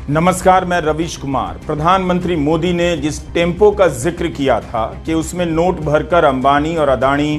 नमस्कार, मैं रवीश कुमार। प्रधानमंत्री मोदी ने जिस टेम्पो का जिक्र किया था कि उसमें नोट भरकर अंबानी और अदानी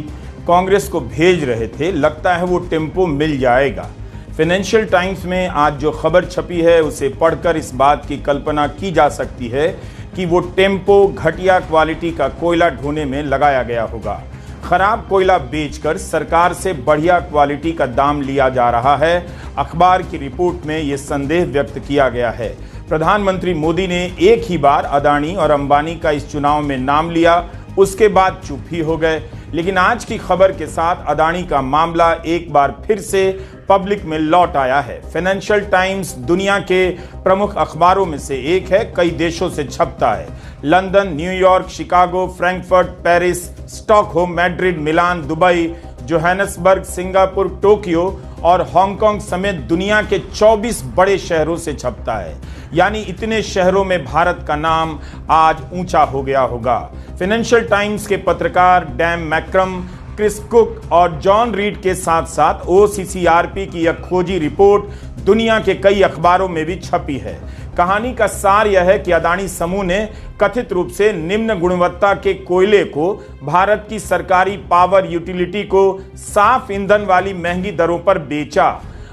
कांग्रेस को भेज रहे थे, लगता है वो टेम्पो मिल जाएगा। फाइनेंशियल टाइम्स में आज जो खबर छपी है उसे पढ़कर इस बात की कल्पना की जा सकती है कि वो टेम्पो घटिया क्वालिटी का कोयला ढोने में लगाया गया होगा। खराब कोयला बेचकर सरकार से बढ़िया क्वालिटी का दाम लिया जा रहा है। अखबार की रिपोर्ट में ये संदेह व्यक्त किया गया है। प्रधानमंत्री मोदी ने एक ही बार अदानी और अंबानी का इस चुनाव में नाम लिया, उसके बाद चुप ही हो गए। लेकिन आज की खबर के साथ अदानी का मामला एक बार फिर से पब्लिक में लौट आया है। फाइनेंशियल टाइम्स दुनिया के प्रमुख अखबारों में से एक है, कई देशों से छपता है। London, New York, Chicago, Frankfurt, Paris, Stockholm, Madrid, Milan, Dubai, Johannesburg, Singapore, Tokyo और हांगकांग समेत दुनिया के 24 बड़े शहरों से छपता है। यानी इतने शहरों में भारत का नाम आज ऊंचा हो गया होगा। फाइनेंशियल टाइम्स के पत्रकार डैन मैक्रम, क्रिस कुक और जॉन रीड के साथ साथ OCCRP की यह खोजी रिपोर्ट दुनिया के कई अखबारों में भी छपी है। कहानी का सार यह है कि अदानी समूह ने कथित रूप से निम्न गुणवत्ता के कोयले को भारत की सरकारी पावर यूटिलिटी को साफ ईंधन वाली महंगी दरों पर बेचा।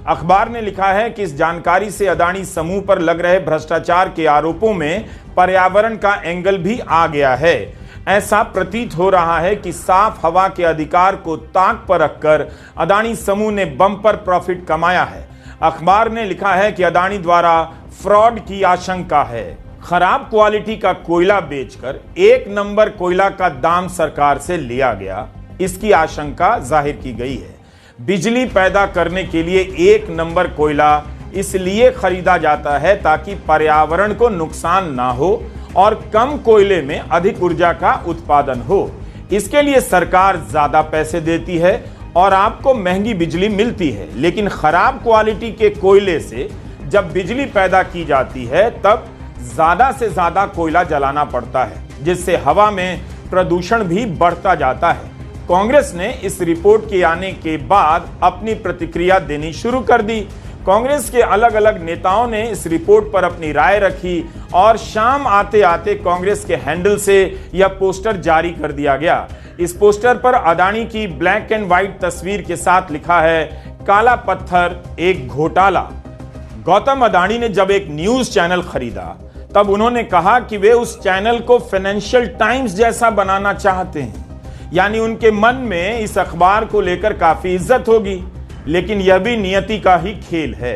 अखबार ने लिखा है कि इस जानकारी से अदानी समूह पर लग रहे भ्रष्टाचार के आरोपों में पर्यावरण का एंगल भी आ गया है। ऐसा प्रतीत हो रहा है कि साफ हवा के अधिकार को ताक पर रखकर अदानी समूह ने बम्पर प्रॉफिट कमाया है। अखबार ने लिखा है कि अदानी द्वारा फ्रॉड की आशंका है। खराब क्वालिटी का कोयला बेचकर एक नंबर कोयला का दाम सरकार से लिया गया, इसकी आशंका जाहिर की गई है। बिजली पैदा करने के लिए एक नंबर कोयला इसलिए खरीदा जाता है ताकि पर्यावरण को नुकसान ना हो और कम कोयले में अधिक ऊर्जा का उत्पादन हो। इसके लिए सरकार ज्यादा पैसे देती है और आपको महंगी बिजली मिलती है। लेकिन खराब क्वालिटी के कोयले से जब बिजली पैदा की जाती है तब ज्यादा से ज्यादा कोयला जलाना पड़ता है, जिससे हवा में प्रदूषण भी बढ़ता जाता है। कांग्रेस ने इस रिपोर्ट के आने के बाद अपनी प्रतिक्रिया देनी शुरू कर दी। कांग्रेस के अलग अलग नेताओं ने इस रिपोर्ट पर अपनी राय रखी और शाम आते आते कांग्रेस के हैंडल से यह पोस्टर जारी कर दिया गया। इस पोस्टर पर अदानी की ब्लैक एंड व्हाइट तस्वीर के साथ लिखा है, काला पत्थर एक घोटाला। गौतम अदानी ने जब एक न्यूज चैनल खरीदा तब उन्होंने कहा कि वे उस चैनल को फाइनेंशियल टाइम्स जैसा बनाना चाहते हैं, यानी उनके मन में इस अखबार को लेकर काफी इज्जत होगी। लेकिन यह भी नियति का ही खेल है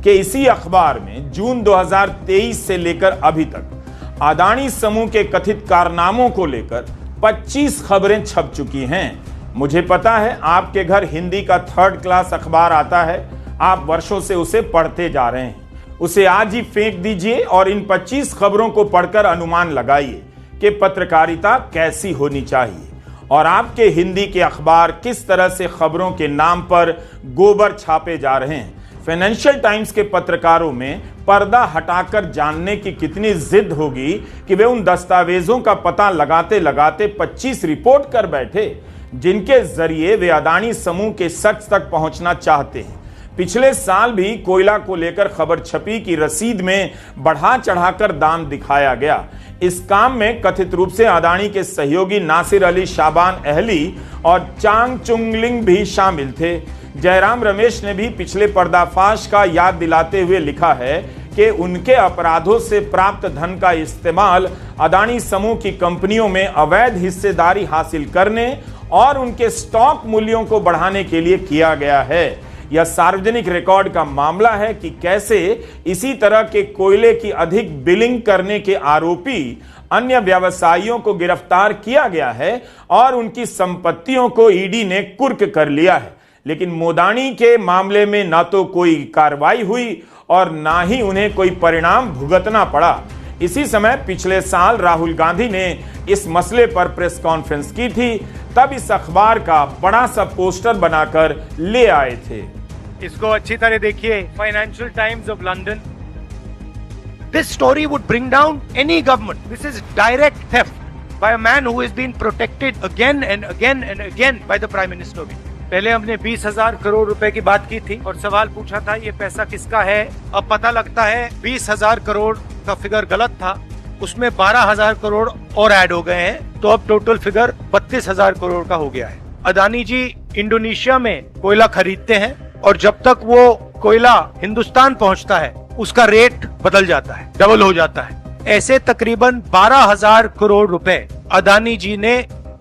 कि इसी अखबार में जून 2023 से लेकर अभी तक अदानी समूह के कथित कारनामों को लेकर 25 खबरें छप चुकी हैं। मुझे पता है आपके घर हिंदी का 3rd क्लास अखबार आता है, आप वर्षों से उसे पढ़ते जा रहे हैं। उसे आज ही फेंक दीजिए और इन 25 खबरों को पढ़कर अनुमान लगाइए कि पत्रकारिता कैसी होनी चाहिए और आपके हिंदी के अखबार किस तरह से खबरों के नाम पर गोबर छापे जा रहे हैं। फाइनेंशियल टाइम्स के पत्रकारों में पर्दा हटाकर जानने की कितनी जिद होगी कि वे उन दस्तावेजों का पता लगाते लगाते 25 रिपोर्ट कर बैठे जिनके जरिए वे अदानी समूह के सच तक पहुंचना चाहते हैं। पिछले साल भी कोयला को लेकर खबर छपी कि रसीद में बढ़ा चढ़ाकर दाम दिखाया गया। इस काम में कथित रूप से अदानी के सहयोगी नासिर अली शाबान अहली और चांग चुंगलिंग भी शामिल थे। जयराम रमेश ने भी पिछले पर्दाफाश का याद दिलाते हुए लिखा है कि उनके अपराधों से प्राप्त धन का इस्तेमाल अदानी समूह की कंपनियों में अवैध हिस्सेदारी हासिल करने और उनके स्टॉक मूल्यों को बढ़ाने के लिए किया गया है। यह सार्वजनिक रिकॉर्ड का मामला है कि कैसे इसी तरह के कोयले की अधिक बिलिंग करने के आरोपी अन्य व्यवसायियों को गिरफ्तार किया गया है और उनकी संपत्तियों को ईडी ने कुर्क कर लिया है। लेकिन मोदानी के मामले में ना तो कोई कार्रवाई हुई और ना ही उन्हें कोई परिणाम भुगतना पड़ा। इसी समय पिछले साल राहुल गांधी ने इस मसले पर प्रेस कॉन्फ्रेंस की थी, तब इस अखबार का बड़ा सा पोस्टर बनाकर ले आए थे। इसको अच्छी तरह देखिए, financial times of London. This story would bring down any government. This is direct theft by a man who has been protected again and again and again by the Prime Minister of India. पहले हमने 20,000 करोड़ रुपए की बात की थी और सवाल पूछा था ये पैसा किसका है। अब पता लगता है 20,000 करोड़ का फिगर गलत था, उसमें 12,000 करोड़ और ऐड हो गए हैं, तो अब टोटल फिगर 32,000 करोड़ का हो गया है। अदानी जी इंडोनेशिया में कोयला खरीदते हैं और जब तक वो कोयला हिंदुस्तान पहुंचता है उसका रेट बदल जाता है, डबल हो जाता है। ऐसे तकरीबन 12,000 करोड़ रुपए अदानी जी ने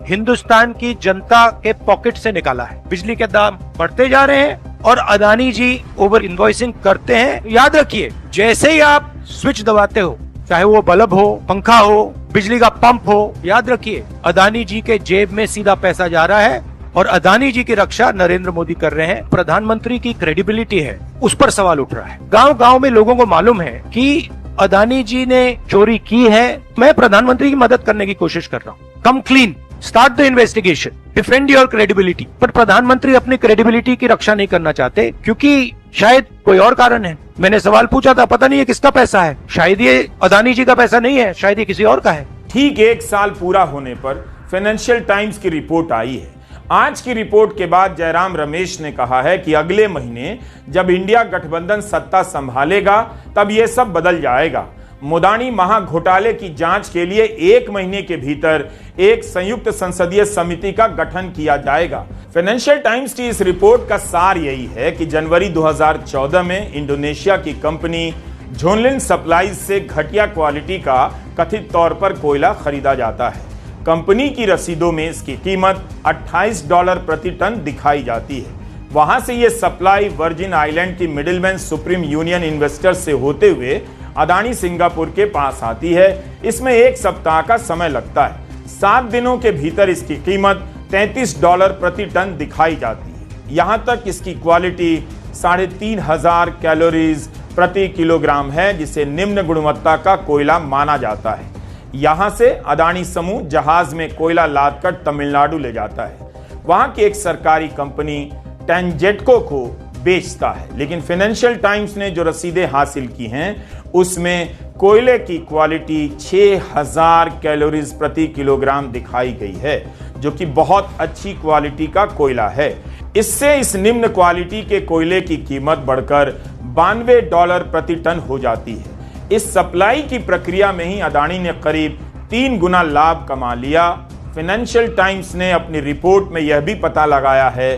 हिंदुस्तान की जनता के पॉकेट से निकाला है। बिजली के दाम बढ़ते जा रहे हैं और अदानी जी ओवर इन्वॉइसिंग करते हैं। याद रखिए, जैसे ही आप स्विच दबाते हो, चाहे वो बल्ब हो, पंखा हो, बिजली का पंप हो, याद रखिए अदानी जी के जेब में सीधा पैसा जा रहा है और अदानी जी की रक्षा नरेंद्र मोदी कर रहे हैं। प्रधानमंत्री की क्रेडिबिलिटी है, उस पर सवाल उठ रहा है। गांव गांव में लोगों को मालूम है कि अदानी जी ने चोरी की है। मैं प्रधानमंत्री की मदद करने की कोशिश कर रहा हूँ। कम clean, start the investigation, defend your credibility. पर प्रधानमंत्री अपनी क्रेडिबिलिटी की रक्षा नहीं करना चाहते क्योंकि शायद कोई और कारण है। मैंने सवाल पूछा था, पता नहीं ये किसका पैसा है, शायद ये अदानी जी का पैसा नहीं है, शायद ये किसी और का है। ठीक 1 साल पूरा होने पर फाइनेंशियल टाइम्स की रिपोर्ट आई है। आज की रिपोर्ट के बाद जयराम रमेश ने कहा है कि अगले महीने जब इंडिया गठबंधन सत्ता संभालेगा तब यह सब बदल जाएगा। मुदानी महाघोटाले की जांच के लिए 1 महीने के भीतर एक संयुक्त संसदीय समिति का गठन किया जाएगा। फाइनेंशियल टाइम्स की इस रिपोर्ट का सार यही है कि जनवरी 2014 में इंडोनेशिया की कंपनी झोनलिन सप्लाईज से घटिया क्वालिटी का कथित तौर पर कोयला खरीदा जाता है। कंपनी की रसीदों में इसकी कीमत $28 प्रति टन दिखाई जाती है। वहां से यह सप्लाई वर्जिन आइलैंड की मिडिलमैन सुप्रीम यूनियन इन्वेस्टर से होते हुए अदानी सिंगापुर के पास आती है। इसमें 1 सप्ताह का समय लगता है। 7 दिनों के भीतर इसकी कीमत $33 प्रति टन दिखाई जाती है। यहां तक इसकी क्वालिटी 3,500 कैलोरीज प्रति किलोग्राम है, जिसे निम्न गुणवत्ता का कोयला माना जाता है। यहां से अदानी समूह जहाज में कोयला लादकर तमिलनाडु ले जाता है। वहां की एक सरकारी कंपनी टेंजेटको को बेचता है। लेकिन फाइनेंशियल टाइम्स ने जो रसीदें हासिल की हैं उसमें कोयले की क्वालिटी 6,000 कैलोरीज प्रति किलोग्राम दिखाई गई है, जो कि बहुत अच्छी क्वालिटी का कोयला है। इससे इस निम्न क्वालिटी के कोयले की कीमत बढ़कर $92 प्रति टन हो जाती है। इस सप्लाई की प्रक्रिया में ही अदानी ने करीब 3 गुना लाभ कमा लिया। फाइनेंशियल टाइम्स ने अपनी रिपोर्ट में यह भी पता लगाया है